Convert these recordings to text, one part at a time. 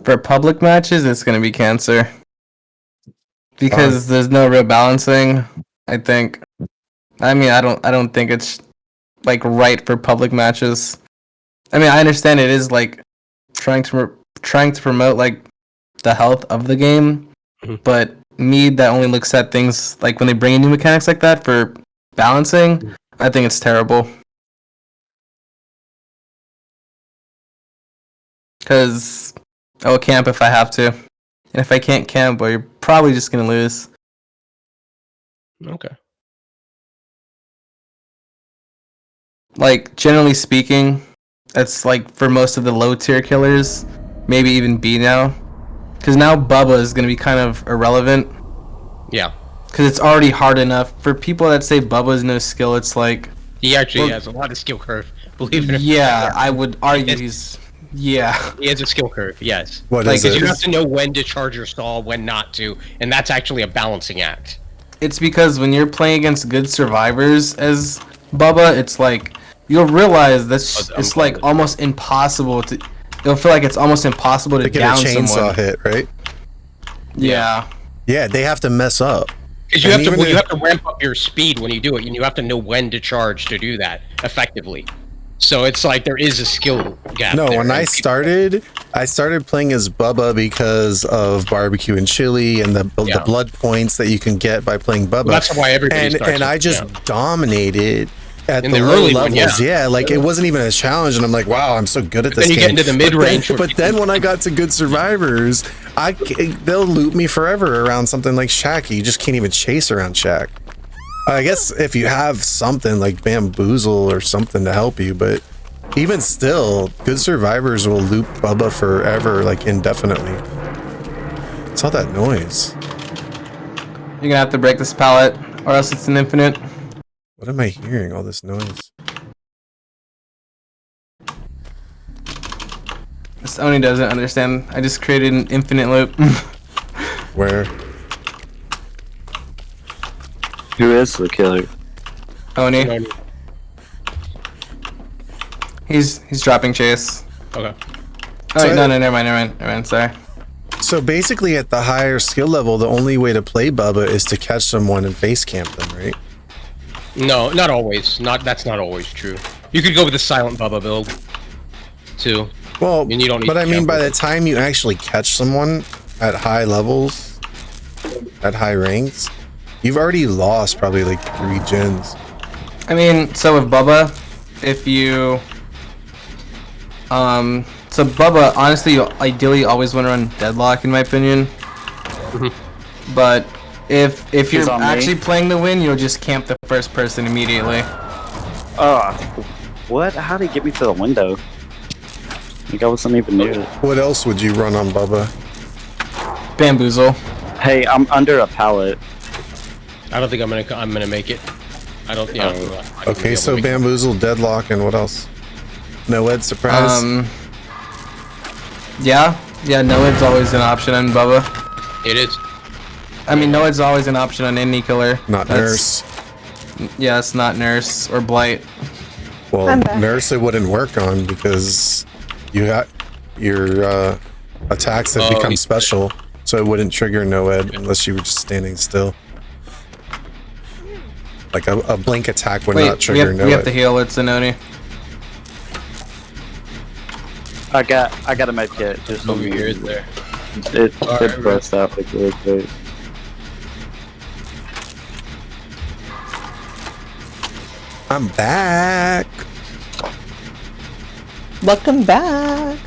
For public matches, it's gonna be cancer because there's no real balancing. I think. I mean, I don't think it's like right for public matches. I mean, I understand it is like trying to promote like the health of the game, but Mead that only looks at things like when they bring in new mechanics like that for balancing, I think it's terrible. Because I'll camp if I have to, and if I can't camp, well, you're probably just gonna lose. Okay. Like generally speaking, that's like for most of the low tier killers, maybe even B now. Because now Bubba is going to be kind of irrelevant. Yeah. Because it's already hard enough. For people that say Bubba is no skill, it's like... He actually has a lot of skill curve, believe it or not. Yeah, I would argue he's... Yeah. He has a skill curve, yes. What is Because it? you have to know when to charge your stall, when not to, and that's actually a balancing act. It's because when you're playing against good survivors as Bubba, it's like... You'll realize that's it's like almost impossible to... You'll feel like it's almost impossible to get down a chainsaw someone. hit, right? Yeah. Yeah, they have to mess up. Because you have to ramp up your speed when you do it, and you have to know when to charge to do that effectively. So it's like there is a skill gap. No, there, when I started playing as Bubba because of barbecue and chili and the blood points that you can get by playing Bubba. Well, that's why everybody starts. And I just dominated at in the the low early levels. one, yeah, like it wasn't even a challenge, and I'm like, wow, I'm so good at this then you game. get into the mid-range. But then when I got to good survivors, they'll loop me forever around something like Shaq. You just can't even chase around Shaq. I guess if you have something like Bamboozle or something to help you, but even still, good survivors will loop Bubba forever, like indefinitely. What's all that noise? You're gonna have to break this pallet, or else it's an infinite. What am I hearing? All this noise. This Oni doesn't understand. I just created an infinite loop. Where? Who is the killer? Oni. He's dropping chase. Okay. Oh, wait, no, never mind, sorry. So basically at the higher skill level, the only way to play Bubba is to catch someone and face camp them, right? No, not always. That's not always true. You could go with the silent Bubba build, too. Well, and you don't need but I mean, by with the time you actually catch someone at high levels, at high ranks, you've already lost probably like 3 gens. I mean, so with Bubba, if you... So Bubba, honestly, you ideally always want to run Deadlock, in my opinion. But if you're actually playing to win, you'll just camp the first person immediately. What? How did he get me to the window? Like I wasn't even near it. What else would you run on Bubba? Bamboozle. Hey, I'm under a pallet. I don't think I'm gonna make it. I don't. Yeah. Okay, so Bamboozle, Deadlock, and what else? No Ed surprise. Yeah, no Ed's always an option on Bubba. It is. I mean, no Ed's always an option on any killer. Not Nurse. Yeah, it's not Nurse or Blight. Well, Nurse it wouldn't work on because you got your attacks have become special, so it wouldn't trigger no Ed unless you were just standing still. Like a blink attack would not trigger no Ed. We have to heal. It's Zanoni. I got a med kit just over here. Is there? It burst out like really quick. I'm back. Welcome back.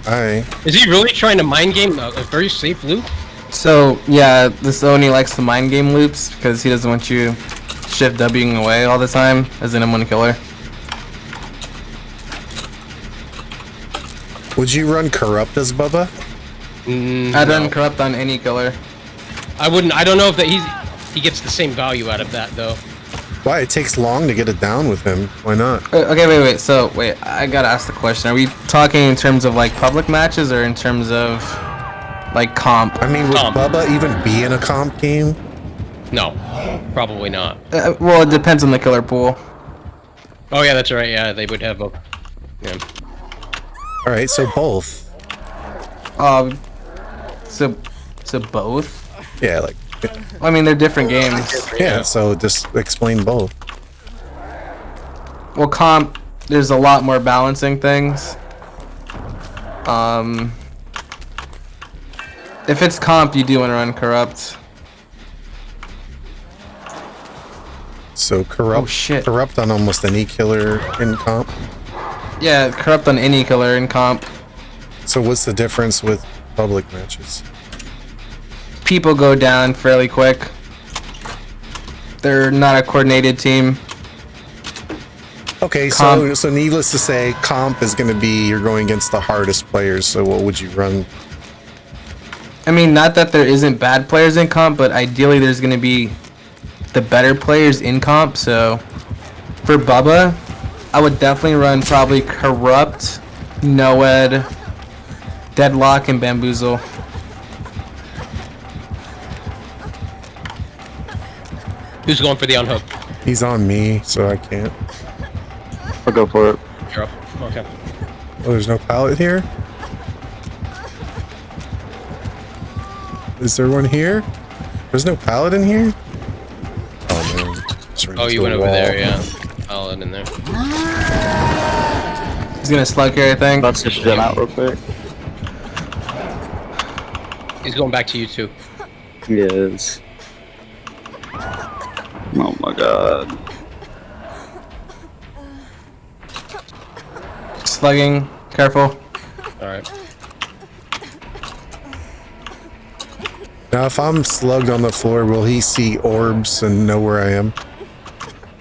Hi. Is he really trying to mind game a very safe loop? So yeah, this Oni likes to mind game loops because he doesn't want you shift Wing away all the time as an M1 killer. Would you run Corrupt as Bubba? I'd run Corrupt on any killer. I wouldn't. I don't know if that he gets the same value out of that though. Why? It takes long to get it down with him. Why not? Okay, wait. So wait, I gotta ask the question. Are we talking in terms of like public matches or in terms of like comp? I mean, would Bubba even be in a comp game? No, probably not. Well, it depends on the killer pool. Oh yeah, that's right. Yeah, they would have a. Yeah. All right, so both. So both. Yeah, like I mean, they're different games. yeah. So just explain both. Well, comp, there's a lot more balancing things. If it's comp, you do want to run corrupt. So corrupt. Oh, shit. Corrupt on almost any killer in comp. Yeah, corrupt on any killer in comp. So what's the difference with public matches? People go down fairly quick. They're not a coordinated team. Okay, Comp. so needless to say, comp is going to be you're going against the hardest players. So what would you run? I mean, not that there isn't bad players in comp, but ideally there's going to be the better players in comp. So for Bubba, I would definitely run probably corrupt, Noed, deadlock, and bamboozle. Who's going for the unhook? He's on me, so I can't. I'll go for it. You're up. Okay. Oh, there's no pallet here? Is there one here? There's no pallet in here? Oh, man. It's right Oh, into you the went over wall. there, yeah. I'll in there. He's going to slug here, I think. About to jump out real quick. He's going back to you too. He is. Oh my god. Slugging. Careful. Alright. Now, if I'm slugged on the floor, will he see orbs and know where I am?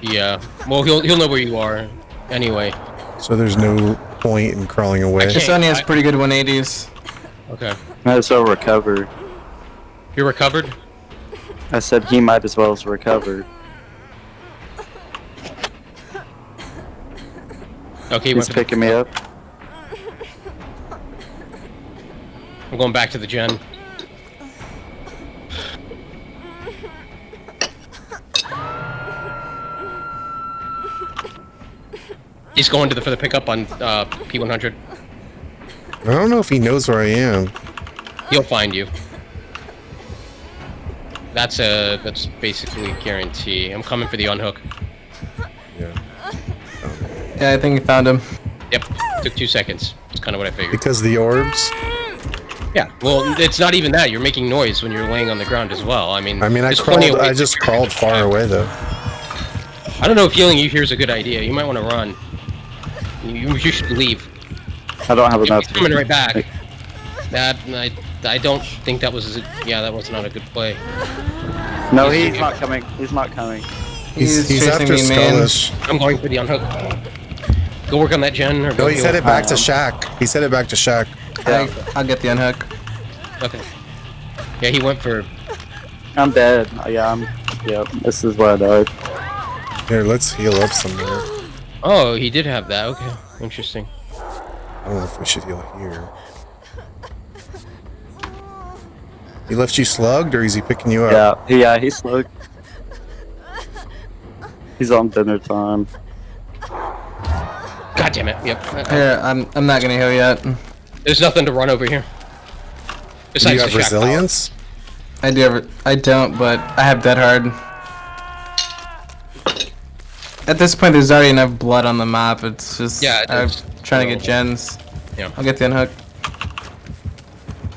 Yeah. Well, he'll know where you are anyway. So there's no point in crawling away. can't- Sonny has pretty good 180s. Okay. Might as well recover. You're recovered? I said he might as well as recover. Okay, He's picking me up. I'm going back to the gen. He's going for the pickup on P100. I don't know if he knows where I am. He'll find you. That's basically a guarantee. I'm coming for the unhook. Yeah. Yeah, I think he found him. Yep. Took 2 seconds. That's kind of what I figured. Because the orbs? Yeah. Well, it's not even that. You're making noise when you're laying on the ground as well. I mean, I there's plenty of I ways just to- crawled far away, though. I don't know if healing you here is a good idea. You might want to run. You should leave. I don't have enough. He's coming right back. That I don't think that was that was not a good play. No, he's not coming. He's not coming. He's chasing after me, man. Skullish. I'm going for the unhook. Go work on that gen or No, go he's heal. headed back to Shack. He's headed back to Shack. I'll get the unhook. Okay. Yeah, he went for. I'm dead. Yep. This is where I died. Here, let's heal up somewhere. Oh, he did have that. Okay, interesting. I don't know if we should heal here. He left you slugged, or is he picking you up? Yeah, he's slow. He's on dinner time. God damn it. Yep. Here, I'm not gonna heal yet. There's nothing to run over here. Do Besides you the have shack resilience? I don't, but I have dead hard. At this point, there's already enough blood on the map. It's just I'm trying to get gens. Yeah. I'll get the unhook.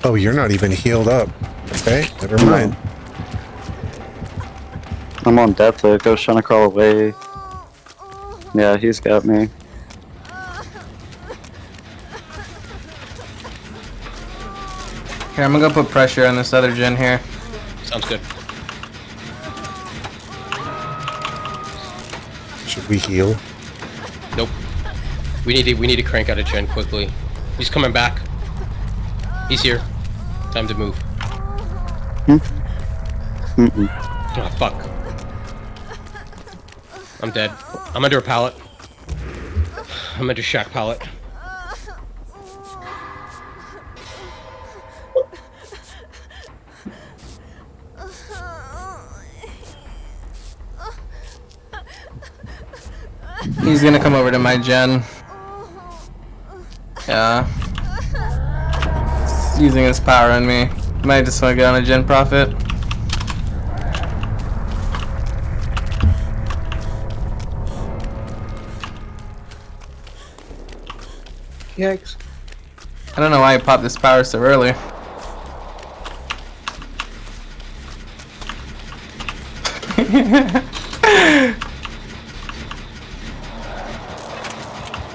Oh, you're not even healed up. Okay, never mind. I'm on death hook. I was trying to crawl away. Yeah, he's got me. Here, I'm gonna go put pressure on this other gen here. Sounds good. Should we heal? Nope. We need to crank out a gen quickly. He's coming back. He's here. Time to move. Oh fuck. I'm dead. I'm under a pallet. I'm under shack pallet. He's gonna come over to my gen. Yeah. using his power on me. Might just want to get on a Gen Prophet. Yikes. I don't know why he popped this power so early.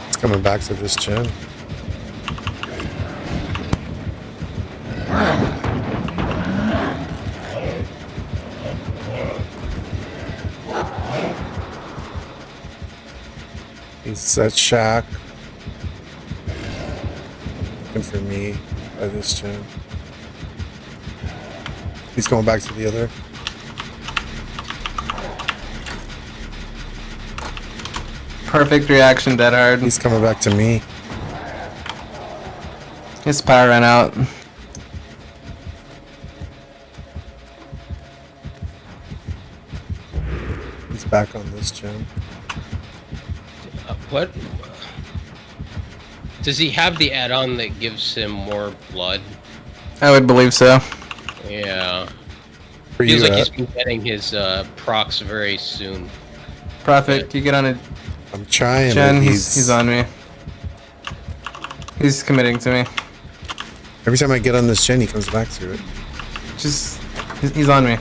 It's coming back to this gen. He's set shack. Looking for me by this gen. He's going back to the other. Perfect reaction, dead hard. He's coming back to me. His power ran out. He's back on this gen. What? Does he have the add-on that gives him more blood? I would believe so. Yeah. Where Feels you like at? he's been getting his procs very soon. Prophet, can you get on a I'm trying. Gen? But He's on me. He's committing to me. Every time I get on this gen, he comes back to it. Just, he's on me.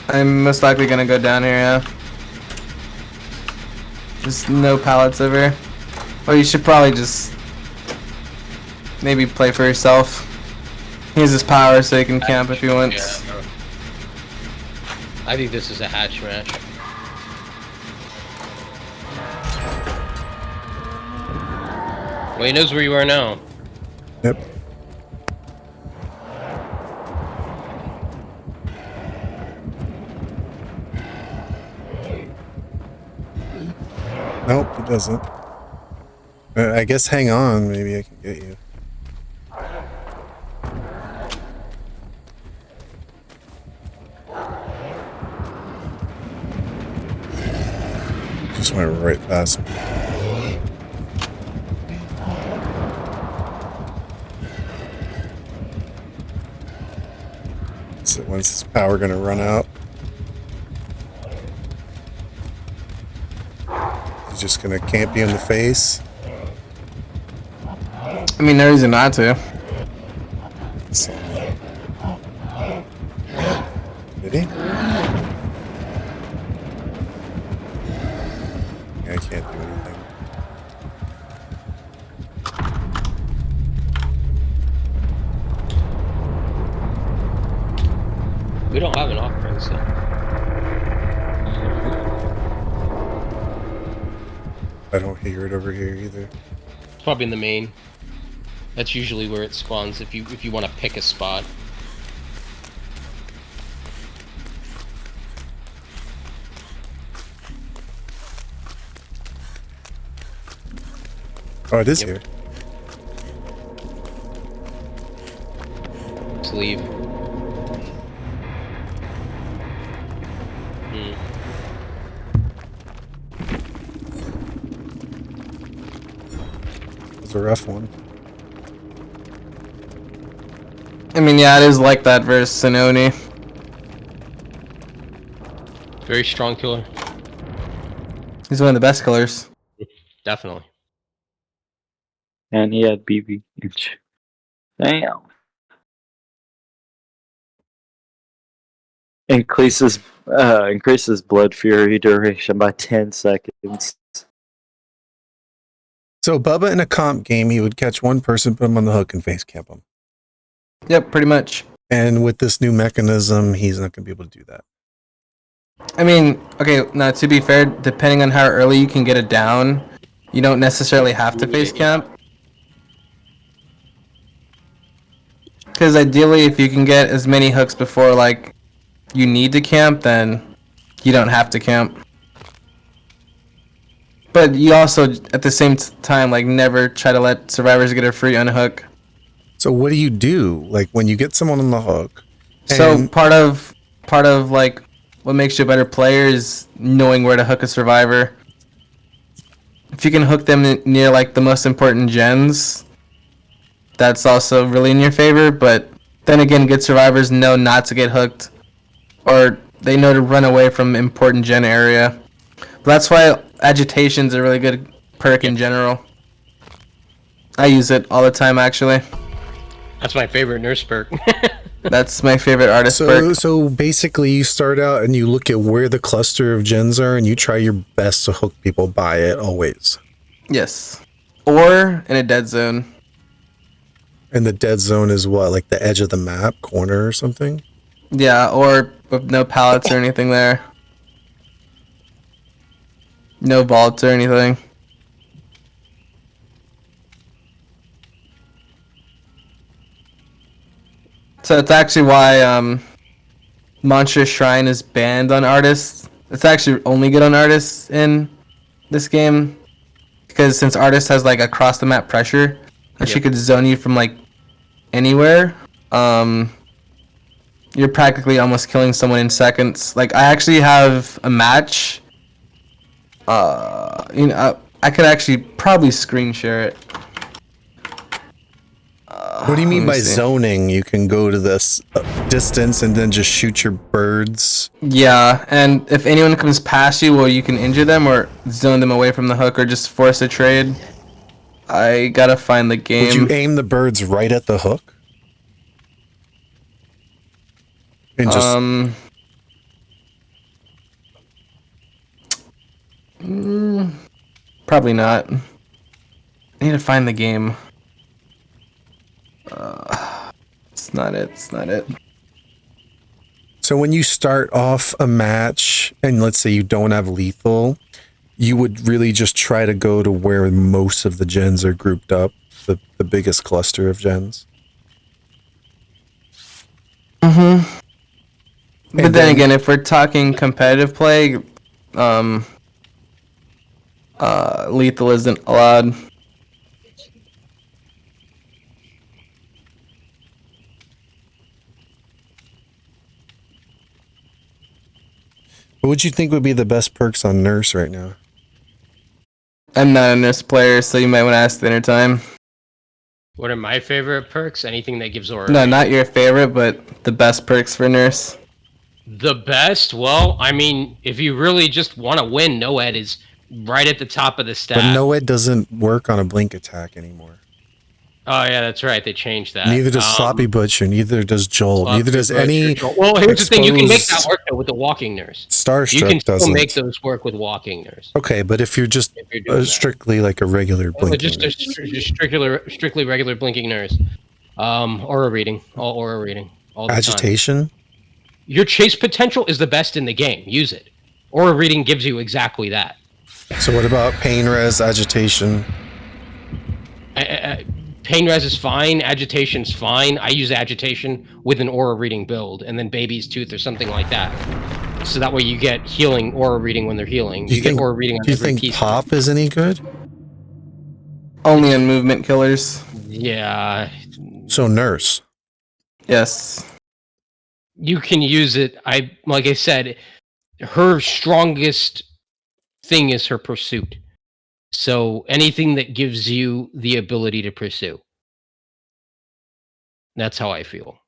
I'm most likely gonna go down here, yeah. Just no pallets over. Or you should probably just maybe play for yourself. He has his power so he can camp if he wants. Yeah. I think this is a hatch match. Well, he knows where you are now. Yep. Nope, it doesn't. I guess hang on, maybe I can get you. Just went right past me. So when's his power gonna run out? He's just gonna camp you in the face. I mean, no reason not to. So- Did he? Yeah, I can't do anything. We don't have an offering, so. I don't hear it over here either. It's probably in the main. That's usually where it spawns if you want to pick a spot. Oh, it is Yep. here. Let's leave. Hmm. It's a rough one. I mean, yeah, it is like that versus Sinoni. Very strong killer. He's one of the best killers. Definitely. And he had BB. Damn. Increases blood fury duration by 10 seconds. So Bubba in a comp game, he would catch one person, put him on the hook, and face camp him. Yep, pretty much. And with this new mechanism, he's not going to be able to do that. I mean, okay, now to be fair, depending on how early you can get it down, you don't necessarily have to face camp. Because ideally, if you can get as many hooks before, like, you need to camp, then you don't have to camp. But you also, at the same time, like, never try to let survivors get a free unhook. So what do you do? Like when you get someone on the hook? So and- part of like what makes you a better player is knowing where to hook a survivor. If you can hook them near like the most important gens, that's also really in your favor. But then again, good survivors know not to get hooked, or they know to run away from important gen area. But that's why agitation's a really good perk in general. I use it all the time, actually. That's my favorite nurse perk. That's my favorite artist perk. So basically, you start out and you look at where the cluster of gens are, and you try your best to hook people by it always. Yes. Or in a dead zone. And the dead zone is what, like the edge of the map, corner or something? Yeah, or with no pallets or anything there. No vaults or anything. So it's actually why Monster Shrine is banned on artists. It's actually only good on artists in this game. Because since artist has like across the map pressure, and she could zone you from like anywhere, you're practically almost killing someone in seconds. Like I actually have a match. I could actually probably screen share it. What do you mean let me by see. zoning? You can go to this distance and then just shoot your birds. Yeah, and if anyone comes past you, well, you can injure them or zone them away from the hook or just force a trade. I gotta find the game. Would you aim the birds right at the hook? And just probably not. I need to find the game. It's not it. It's not it. so when you start off a match and let's say you don't have lethal, you would really just try to go to where most of the gens are grouped up, the biggest cluster of gens. Mm-hmm. But And then again, if we're talking competitive play, lethal isn't allowed. What would you think would be the best perks on Nurse right now? I'm not a nurse player, so you might want to ask dinner time. What are my favorite perks? Anything that gives aura. No, not your favorite, but the best perks for nurse. The best? Well, I mean, if you really just want to win, Noed is right at the top of the stack. But Noed doesn't work on a blink attack anymore. Oh, yeah, that's right. They changed that. Neither does Sloppy Butcher, neither does Joel, Sloppy neither does Butcher, any Joel. Well, here's the thing. You can make that exposed work, though, with the Walking Nurse. Starstruck You can still doesn't. make those work with Walking Nurse. Okay, but if you're just If you're doing that. strictly like a regular blink. Just strictly regular blinking nurse. Aura reading. All aura reading. All the time. Agitation? Your chase potential is the best in the game. Use it. Aura reading gives you exactly that. So what about pain res, agitation? Pain res is fine. Agitation's fine. I use agitation with an aura reading build, and then baby's tooth or something like that. So that way you get healing aura reading when they're healing. You get aura reading on Do you every think piece. pop is any good? Only on movement killers. Yeah. So nurse. Yes. You can use it. Like I said, her strongest thing is her pursuit. So anything that gives you the ability to pursue. That's how I feel.